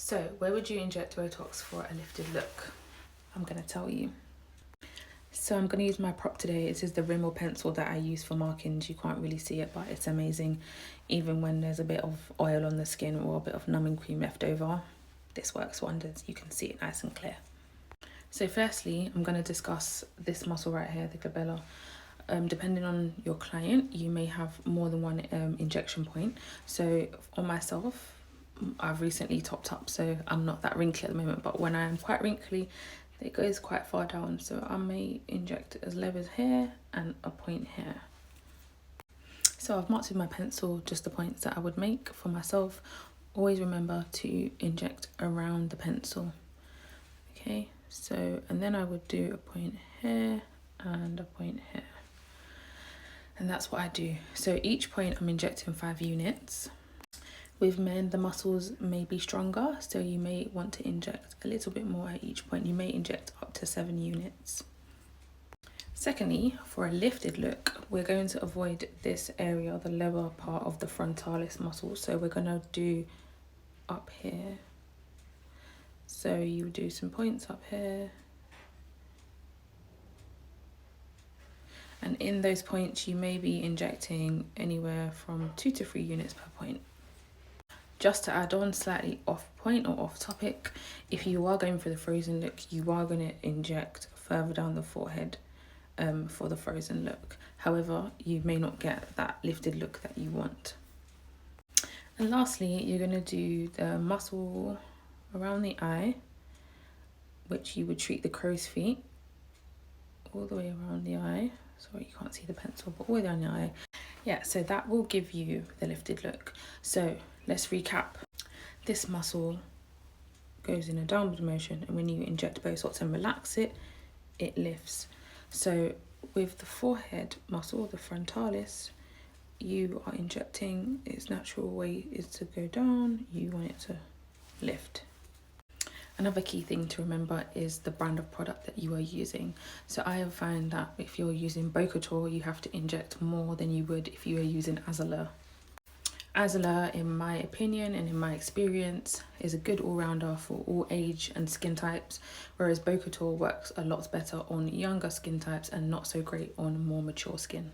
So, where would you inject Botox for a lifted look? I'm going to tell you. So I'm going to use my prop today. This is the Rimmel pencil that I use for markings. You can't really see it, but it's amazing. Even when there's a bit of oil on the skin or a bit of numbing cream left over, this works wonders. You can see it nice and clear. So firstly, I'm going to discuss this muscle right here, the glabella. Depending on your client, you may have more than one injection point. So on myself, I've recently topped up, so I'm not that wrinkly at the moment, but when I am quite wrinkly, it goes quite far down, so I may inject as low as here and a point here. So I've marked with my pencil just the points that I would make for myself. Always remember to inject around the pencil. Okay, so, and then I would do a point here and a point here. And that's what I do. So each point I'm injecting 5 units. With men, the muscles may be stronger, so you may want to inject a little bit more at each point. You may inject up to 7 units. Secondly, for a lifted look, we're going to avoid this area, the lower part of the frontalis muscle. So we're going to do up here. So you do some points up here. And in those points, you may be injecting anywhere from 2 to 3 units per point. Just to add on, slightly off point or off topic, if you are going for the frozen look, you are going to inject further down the forehead for the frozen look. However, you may not get that lifted look that you want. And lastly, you're going to do the muscle around the eye, which you would treat the crow's feet all the way around the eye. Sorry, you can't see the pencil, but all the way down the eye. Yeah, so that will give you the lifted look. So let's recap. This muscle goes in a downward motion, and when you inject Botox and relax it, it lifts. So with the forehead muscle, the frontalis, you are injecting, its natural way is to go down, you want it to lift. Another key thing to remember is the brand of product that you are using. So I have found that if you're using Botox, you have to inject more than you would if you were using Azala. Azala, in my opinion and in my experience, is a good all-rounder for all age and skin types, whereas Botox works a lot better on younger skin types and not so great on more mature skin.